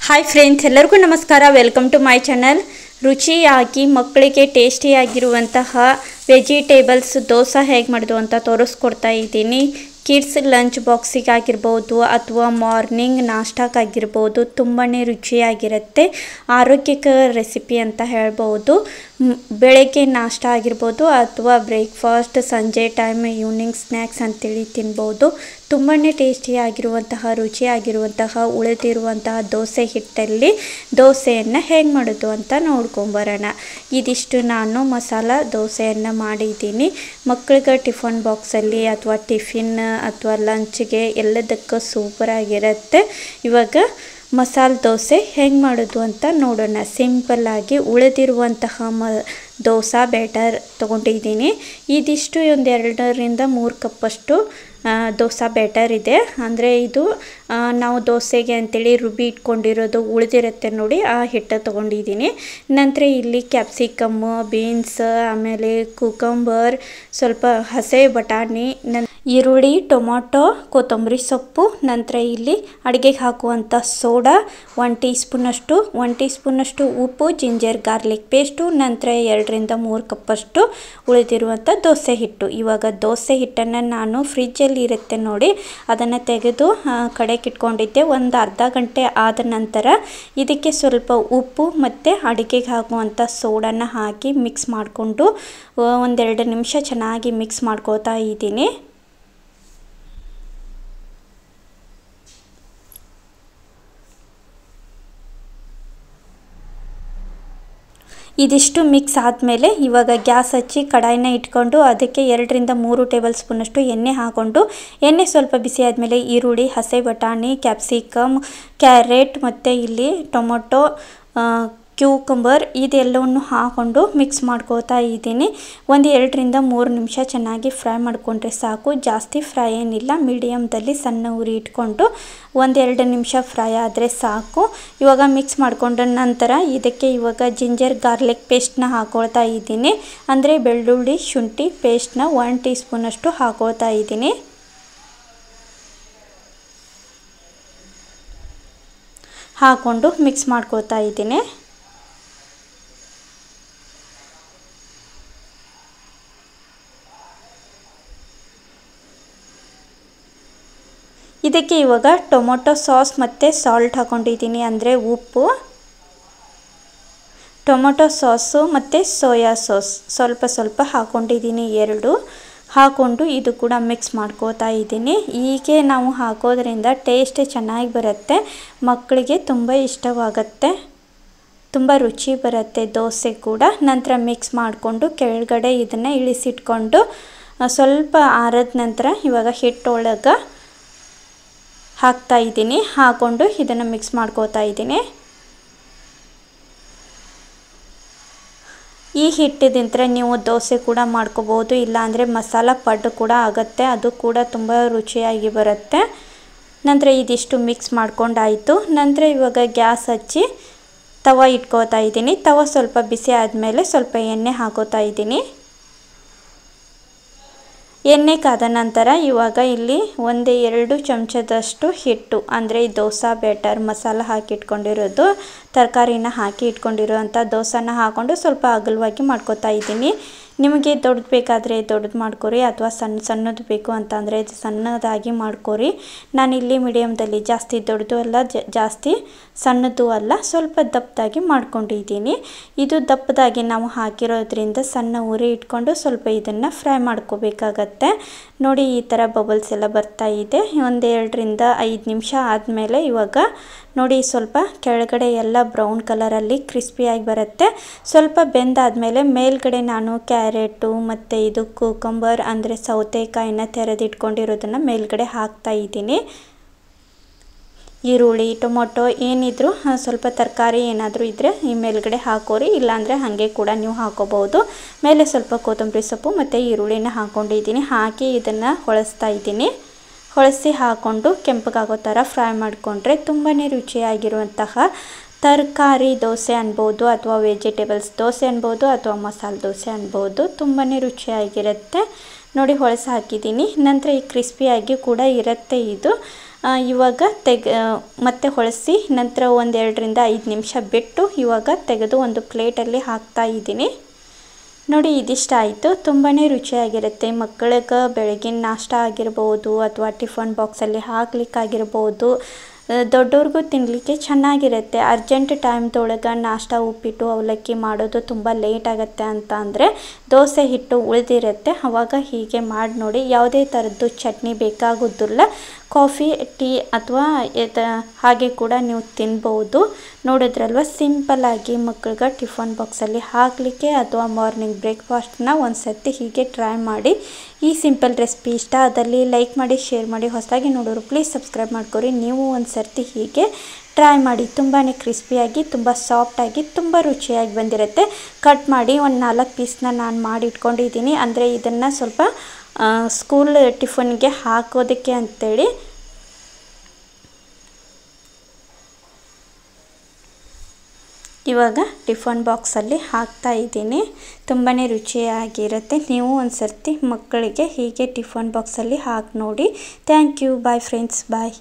Hi friends, ಎಲ್ಲರಿಗೂ ನಮಸ್ಕಾರ. Welcome to my channel. ರುಚಿಯಾಗಿ ಮಕ್ಕಳಿಗೆ ಟೇಸ್ಟಿಯಾಗಿರುವಂತಹ ವೆಜಿಟೇಬಲ್ಸ್ ದೋಸೆ ಹೇಗೆ ಮಾಡೋದು ಅಂತ ತೋರಿಸ್ಕೊಡ್ತಾ ಇದ್ದೀನಿ. ಕಿಡ್ಸ್ ಲಂಚ್ ಬಾಕ್ಸಿಗಾಗಿರ್ಬೋದು ಅಥವಾ ಮಾರ್ನಿಂಗ್ ನಾಷ್ಟಕ್ಕಾಗಿರ್ಬೋದು ತುಂಬಾ ರುಚಿಯಾಗಿರುತ್ತೆ. ಆರೋಗ್ಯಕರ ರೆಸಿಪಿ ಅಂತ ಹೇಳ್ಬೋದು. ಬೆಳಗ್ಗೆ ನಾಷ್ಟ ಆಗಿರ್ಬೋದು ಅಥವಾ ಬ್ರೇಕ್ಫಾಸ್ಟ್, ಸಂಜೆ ಟೈಮ್, ಈವ್ನಿಂಗ್ ಸ್ನ್ಯಾಕ್ಸ್ ಅಂತೇಳಿ ತಿನ್ಬೋದು. ತುಂಬಾ ಟೇಸ್ಟಿಯಾಗಿರುವಂತಹ ರುಚಿಯಾಗಿರುವಂತಹ ಉಳಿದಿರುವಂತಹ ದೋಸೆ ಹಿಟ್ಟಲ್ಲಿ ದೋಸೆಯನ್ನು ಹೇಗೆ ಮಾಡೋದು ಅಂತ ನೋಡ್ಕೊಂಬರೋಣ. ಇದಿಷ್ಟು ನಾನು ಮಸಾಲ ದೋಸೆಯನ್ನು ಮಾಡಿದ್ದೀನಿ. ಮಕ್ಕಳಿಗೆ ಟಿಫನ್ ಬಾಕ್ಸಲ್ಲಿ ಅಥವಾ ಟಿಫಿನ್ ಅಥವಾ ಲಂಚ್ಗೆ ಎಲ್ಲದಕ್ಕೂ ಸೂಪರಾಗಿರುತ್ತೆ. ಇವಾಗ ಮಸಾಲೆ ದೋಸೆ ಹೆಂಗೆ ಮಾಡೋದು ಅಂತ ನೋಡೋಣ. ಸಿಂಪಲ್ಲಾಗಿ ಉಳಿದಿರುವಂತಹ ದೋಸೆ ಬ್ಯಾಟರ್ ತೊಗೊಂಡಿದ್ದೀನಿ. ಇದಿಷ್ಟು ಒಂದು 2ರಿಂದ 3 ಕಪ್ಪಷ್ಟು ದೋಸೆ ಬ್ಯಾಟರ್ ಇದೆ. ಅಂದರೆ ಇದು ನಾವು ದೋಸೆಗೆ ಅಂತೇಳಿ ರುಬ್ಬಿ ಇಟ್ಕೊಂಡಿರೋದು ಉಳಿದಿರುತ್ತೆ ನೋಡಿ, ಆ ಹಿಟ್ಟು ತೊಗೊಂಡಿದ್ದೀನಿ. ನಂತರ ಇಲ್ಲಿ ಕ್ಯಾಪ್ಸಿಕಮ್ಮು, ಬೀನ್ಸ್, ಆಮೇಲೆ ಕುಕಂಬರ್, ಸ್ವಲ್ಪ ಹಸೆ ಬಟಾಣಿ, ಈರುಳ್ಳಿ, ಟೊಮಾಟೊ, ಕೊತ್ತಂಬರಿ ಸೊಪ್ಪು, ನಂತರ ಇಲ್ಲಿ ಅಡುಗೆಗೆ ಹಾಕುವಂಥ ಸೋಡಾ 1 ಟೀ ಸ್ಪೂನಷ್ಟು ಉಪ್ಪು, ಜಿಂಜರ್ ಗಾರ್ಲಿಕ್ ಪೇಸ್ಟು, ನಂತರ 2ರಿಂದ 3 ಕಪ್ಪಷ್ಟು ಉಳಿದಿರುವಂಥ ದೋಸೆ ಹಿಟ್ಟು. ಇವಾಗ ದೋಸೆ ಹಿಟ್ಟನ್ನು ನಾನು ಫ್ರಿಜ್ಜಲ್ಲಿ ಇರುತ್ತೆ ನೋಡಿ, ಅದನ್ನು ತೆಗೆದು ಕಡೆಗೆ ಇಟ್ಕೊಂಡಿದ್ದೆ. ಒಂದು ಅರ್ಧ ಗಂಟೆ ಆದ ನಂತರ ಇದಕ್ಕೆ ಸ್ವಲ್ಪ ಉಪ್ಪು ಮತ್ತು ಅಡುಗೆಗೆ ಹಾಕುವಂಥ ಸೋಡಾನ ಹಾಕಿ ಮಿಕ್ಸ್ ಮಾಡಿಕೊಂಡು 1-2 ನಿಮಿಷ ಚೆನ್ನಾಗಿ ಮಿಕ್ಸ್ ಮಾಡ್ಕೋತಾ ಇದ್ದೀನಿ. ಇದಿಷ್ಟು ಮಿಕ್ಸ್ ಆದಮೇಲೆ ಇವಾಗ ಗ್ಯಾಸ್ ಹಚ್ಚಿ ಕಡಾಯಿನ ಇಟ್ಕೊಂಡು ಅದಕ್ಕೆ 2ರಿಂದ 3 ಟೇಬಲ್ ಸ್ಪೂನಷ್ಟು ಎಣ್ಣೆ ಹಾಕ್ಕೊಂಡು, ಎಣ್ಣೆ ಸ್ವಲ್ಪ ಬಿಸಿ ಆದಮೇಲೆ ಈರುಳ್ಳಿ, ಹಸೆ ಬಟಾಣಿ, ಕ್ಯಾಪ್ಸಿಕಮ್, ಕ್ಯಾರೆಟ್ ಮತ್ತು ಇಲ್ಲಿ ಟೊಮೊಟೊ, ಕ್ಯೂಕಂಬರ್ ಇದೆಲ್ಲವನ್ನು ಹಾಕ್ಕೊಂಡು ಮಿಕ್ಸ್ ಮಾಡ್ಕೋತಾ ಇದ್ದೀನಿ. 1-2ರಿಂದ 3 ನಿಮಿಷ ಚೆನ್ನಾಗಿ ಫ್ರೈ ಮಾಡಿಕೊಂಡ್ರೆ ಸಾಕು. ಜಾಸ್ತಿ ಫ್ರೈ ಏನಿಲ್ಲ, ಮೀಡಿಯಮ್ದಲ್ಲಿ ಸಣ್ಣ ಉರಿ ಇಟ್ಕೊಂಡು 1-2 ನಿಮಿಷ ಫ್ರೈ ಆದರೆ ಸಾಕು. ಇವಾಗ ಮಿಕ್ಸ್ ಮಾಡಿಕೊಂಡ ನಂತರ ಇದಕ್ಕೆ ಇವಾಗ ಜಿಂಜರ್ ಗಾರ್ಲಿಕ್ ಪೇಸ್ಟ್ನ ಹಾಕ್ಕೊಳ್ತಾ ಇದ್ದೀನಿ. ಅಂದರೆ ಬೆಳ್ಳುಳ್ಳಿ ಶುಂಠಿ ಪೇಸ್ಟ್ನ 1 ಟೀ ಸ್ಪೂನಷ್ಟು ಹಾಕ್ಕೊಳ್ತಾ ಇದ್ದೀನಿ. ಹಾಕ್ಕೊಂಡು ಮಿಕ್ಸ್ ಮಾಡ್ಕೊಳ್ತಾ ಇದ್ದೀನಿ. ಇದಕ್ಕೆ ಇವಾಗ ಟೊಮೊಟೊ ಸಾಸ್ ಮತ್ತು ಸಾಲ್ಟ್ ಹಾಕ್ಕೊಂಡಿದ್ದೀನಿ, ಅಂದರೆ ಉಪ್ಪು, ಟೊಮೊಟೊ ಸಾಸು ಮತ್ತು ಸೋಯಾ ಸಾಸ್ ಸ್ವಲ್ಪ ಹಾಕ್ಕೊಂಡಿದ್ದೀನಿ. 2 ಹಾಕ್ಕೊಂಡು ಇದು ಕೂಡ ಮಿಕ್ಸ್ ಮಾಡ್ಕೋತಾ ಇದ್ದೀನಿ. ಹೀಗೆ ನಾವು ಹಾಕೋದ್ರಿಂದ ಟೇಸ್ಟ್ ಚೆನ್ನಾಗಿ ಬರುತ್ತೆ, ಮಕ್ಕಳಿಗೆ ತುಂಬ ಇಷ್ಟವಾಗುತ್ತೆ, ತುಂಬ ರುಚಿ ಬರುತ್ತೆ ದೋಸೆ ಕೂಡ. ನಂತರ ಮಿಕ್ಸ್ ಮಾಡಿಕೊಂಡು ಕೆಳಗಡೆ ಇದನ್ನು ಇಳಿಸಿಟ್ಕೊಂಡು ಸ್ವಲ್ಪ ಆರಿದ ನಂತರ ಇವಾಗ ಹಿಟ್ಟೊಳಗೆ ಹಾಕ್ತಾ ಇದ್ದೀನಿ. ಹಾಕ್ಕೊಂಡು ಇದನ್ನು ಮಿಕ್ಸ್ ಮಾಡ್ಕೋತಾ ಇದ್ದೀನಿ. ಈ ಹಿಟ್ಟಿದಿಂತ ನೀವು ದೋಸೆ ಕೂಡ ಮಾಡ್ಕೋಬೋದು, ಇಲ್ಲಾಂದರೆ ಮಸಾಲ ಪಡ್ಡು ಕೂಡ ಆಗುತ್ತೆ, ಅದು ಕೂಡ ತುಂಬ ರುಚಿಯಾಗಿ ಬರುತ್ತೆ. ನಂತರ ಇದಿಷ್ಟು ಮಿಕ್ಸ್ ಮಾಡ್ಕೊಂಡಾಯಿತು. ನಂತರ ಇವಾಗ ಗ್ಯಾಸ್ ಹಚ್ಚಿ ತವ ಇಟ್ಕೋತಾ ಇದ್ದೀನಿ. ತವ ಸ್ವಲ್ಪ ಬಿಸಿ ಆದಮೇಲೆ ಸ್ವಲ್ಪ ಎಣ್ಣೆ ಹಾಕೋತಾ ಇದ್ದೀನಿ. ಎಣ್ಣೆ ಕಾದ ನಂತರ ಇವಾಗ ಇಲ್ಲಿ 1-2 ಚಮಚದಷ್ಟು ಹಿಟ್ಟು, ಅಂದರೆ ದೋಸೆ ಬ್ಯಾಟರ್ ಮಸಾಲ ಹಾಕಿ ಇಟ್ಕೊಂಡಿರೋದು, ತರಕಾರಿನ ಹಾಕಿ ಇಟ್ಕೊಂಡಿರೋಂಥ ದೋಸೆನ ಹಾಕ್ಕೊಂಡು ಸ್ವಲ್ಪ ಅಗಲವಾಗಿ ಮಾಡ್ಕೋತಾ ಇದ್ದೀನಿ. ನಿಮಗೆ ದೊಡ್ಡದು ಬೇಕಾದರೆ ದೊಡ್ಡದು ಮಾಡ್ಕೊರಿ, ಅಥವಾ ಸಣ್ಣದು ಬೇಕು ಅಂತಂದರೆ ಸಣ್ಣದಾಗಿ ಮಾಡ್ಕೊರಿ. ನಾನಿಲ್ಲಿ ಮೀಡಿಯಮ್ದಲ್ಲಿ, ಜಾಸ್ತಿ ದೊಡ್ಡದು ಅಲ್ಲ ಜಾಸ್ತಿ ಸಣ್ಣದು ಅಲ್ಲ, ಸ್ವಲ್ಪ ದಪ್ಪದಾಗಿ ಮಾಡ್ಕೊಂಡಿದ್ದೀನಿ. ಇದು ದಪ್ಪದಾಗಿ ನಾವು ಹಾಕಿರೋದ್ರಿಂದ ಸಣ್ಣ ಉರಿ ಇಟ್ಕೊಂಡು ಸ್ವಲ್ಪ ಇದನ್ನು ಫ್ರೈ ಮಾಡ್ಕೋಬೇಕಾಗತ್ತೆ. ನೋಡಿ, ಈ ಥರ ಬಬಲ್ಸ್ ಎಲ್ಲ ಬರ್ತಾ ಇದೆ. 1-2ರಿಂದ 5 ನಿಮಿಷ ಆದಮೇಲೆ ಇವಾಗ ನೋಡಿ ಸ್ವಲ್ಪ ಕೆಳಗಡೆ ಎಲ್ಲ ಬ್ರೌನ್ ಕಲರಲ್ಲಿ ಕ್ರಿಸ್ಪಿಯಾಗಿ ಬರುತ್ತೆ. ಸ್ವಲ್ಪ ಬೆಂದಾದಮೇಲೆ ಮೇಲ್ಗಡೆ ನಾನು ಕ್ಯಾರೆಟು ಮತ್ತು ಇದು ಕುಕಂಬರ್ ಅಂದರೆ ಸೌತೆಕಾಯಿನ ತೆರೆದಿಟ್ಕೊಂಡಿರೋದನ್ನು ಮೇಲ್ಗಡೆ ಹಾಕ್ತಾ ಇದ್ದೀನಿ. ಈರುಳ್ಳಿ, ಟೊಮೊಟೊ ಏನಿದ್ರು ಸ್ವಲ್ಪ ತರಕಾರಿ ಏನಾದರೂ ಇದ್ದರೆ ಈ ಮೇಲ್ಗಡೆ ಹಾಕೋರಿ, ಇಲ್ಲಾಂದರೆ ಹಾಗೆ ಕೂಡ ನೀವು ಹಾಕೋಬಹುದು. ಮೇಲೆ ಸ್ವಲ್ಪ ಕೊತ್ತಂಬರಿ ಸೊಪ್ಪು ಮತ್ತು ಈರುಳ್ಳಿನ ಹಾಕ್ಕೊಂಡಿದ್ದೀನಿ. ಹಾಕಿ ಇದನ್ನು ಹೊಳಿಸ್ತಾ ಇದ್ದೀನಿ. ಹೊಳಿಸಿ ಹಾಕ್ಕೊಂಡು ಕೆಂಪಗಾಗೋ ಥರ ಫ್ರೈ ಮಾಡಿಕೊಂಡ್ರೆ ತುಂಬಾ ರುಚಿಯಾಗಿರುವಂತಹ ತರಕಾರಿ ದೋಸೆ ಅನ್ಬೋದು, ಅಥವಾ ವೆಜಿಟೇಬಲ್ಸ್ ದೋಸೆ ಅನ್ಬೋದು, ಅಥವಾ ಮಸಾಲೆ ದೋಸೆ ಅನ್ಬೋದು. ತುಂಬಾ ರುಚಿಯಾಗಿರುತ್ತೆ ನೋಡಿ. ಹೊಳಸಿ ಹಾಕಿದ್ದೀನಿ. ನಂತರ ಈ ಕ್ರಿಸ್ಪಿಯಾಗಿ ಕೂಡ ಇರುತ್ತೆ ಇದು. ಇವಾಗ ಮತ್ತೆ ಹೊಳಸಿ ನಂತರ ಒಂದು 2 ರಿಂದ 5 ನಿಮಿಷ ಬಿಟ್ಟು ಇವಾಗ ತೆಗೆದು ಒಂದು ಪ್ಲೇಟಲ್ಲಿ ಹಾಕ್ತಾ ಇದ್ದೀನಿ. ನೋಡಿ ಇದಿಷ್ಟ ಆಯಿತು. ತುಂಬಾ ರುಚಿಯಾಗಿರುತ್ತೆ. ಮಕ್ಕಳಿಗೆ ಬೆಳಗಿನ ನಾಷ್ಟ ಆಗಿರ್ಬೋದು ಅಥವಾ ಟಿಫನ್ ಬಾಕ್ಸಲ್ಲಿ ಹಾಕ್ಲಿಕ್ಕಾಗಿರ್ಬೋದು, ದೊಡ್ಡವ್ರಿಗೂ ತಿನ್ನಲಿಕ್ಕೆ ಚೆನ್ನಾಗಿರುತ್ತೆ. ಅರ್ಜೆಂಟ್ ಟೈಮ್ದೊಳಗೆ ನಾಷ್ಟ ಉಪ್ಪಿಟ್ಟು ಅವಲಕ್ಕಿ ಮಾಡೋದು ತುಂಬ ಲೇಟ್ ಆಗುತ್ತೆ ಅಂತ ಅಂದರೆ ದೋಸೆ ಹಿಟ್ಟು ಉಳಿದಿರುತ್ತೆ, ಆವಾಗ ಹೀಗೆ ಮಾಡಿ ನೋಡಿ. ಯಾವುದೇ ಥರದ್ದು ಚಟ್ನಿ ಬೇಕಾಗೋದಿಲ್ಲ. ಕಾಫಿ ಟೀ ಅಥವಾ ಹಾಗೆ ಕೂಡ ನೀವು ತಿನ್ಬೋದು. ನೋಡಿದ್ರಲ್ವ, ಸಿಂಪಲ್ಲಾಗಿ ಮಕ್ಕಳಿಗೆ ಟಿಫನ್ ಬಾಕ್ಸಲ್ಲಿ ಹಾಕಲಿಕ್ಕೆ ಅಥವಾ ಮಾರ್ನಿಂಗ್ ಬ್ರೇಕ್ಫಾಸ್ಟ್ನ ಒಂದು ಸರ್ತಿ ಹೀಗೆ ಟ್ರೈ ಮಾಡಿ. ಈ ಸಿಂಪಲ್ ರೆಸಿಪಿ ಇಷ್ಟ ಆದಲ್ಲಿ ಲೈಕ್ ಮಾಡಿ, ಶೇರ್ ಮಾಡಿ. ಹೊಸದಾಗಿ ನೋಡೋರು ಪ್ಲೀಸ್ ಸಬ್ಸ್ಕ್ರೈಬ್ ಮಾಡ್ಕೊರಿ. ನೀವು ಒಂದು ಸರ್ತಿ ಹೀಗೆ ಟ್ರೈ ಮಾಡಿ. ತುಂಬಾ ಕ್ರಿಸ್ಪಿಯಾಗಿ, ತುಂಬ ಸಾಫ್ಟಾಗಿ, ತುಂಬ ರುಚಿಯಾಗಿ ಬಂದಿರುತ್ತೆ. ಕಟ್ ಮಾಡಿ ಒಂದು 4 ಪೀಸ್ನ ನಾನು ಮಾಡಿ ಇಟ್ಕೊಂಡಿದ್ದೀನಿ. ಅಂದರೆ ಇದನ್ನು ಸ್ವಲ್ಪ ಸ್ಕೂಲ್ ಟಿಫನ್ಗೆ ಹಾಕೋದಕ್ಕೆ ಅಂತೇಳಿ. ಇವಾಗ ಟಿಫನ್ ಬಾಕ್ಸಲ್ಲಿ ಹಾಕ್ತಾ ಇದ್ದೀನಿ. ತುಂಬಾ ರುಚಿಯಾಗಿರುತ್ತೆ. ನೀವು ಒಂದು ಸರ್ತಿ ಮಕ್ಕಳಿಗೆ ಹೀಗೆ ಟಿಫನ್ ಬಾಕ್ಸಲ್ಲಿ ಹಾಕಿ ನೋಡಿ. Thank you. Bye friends, bye.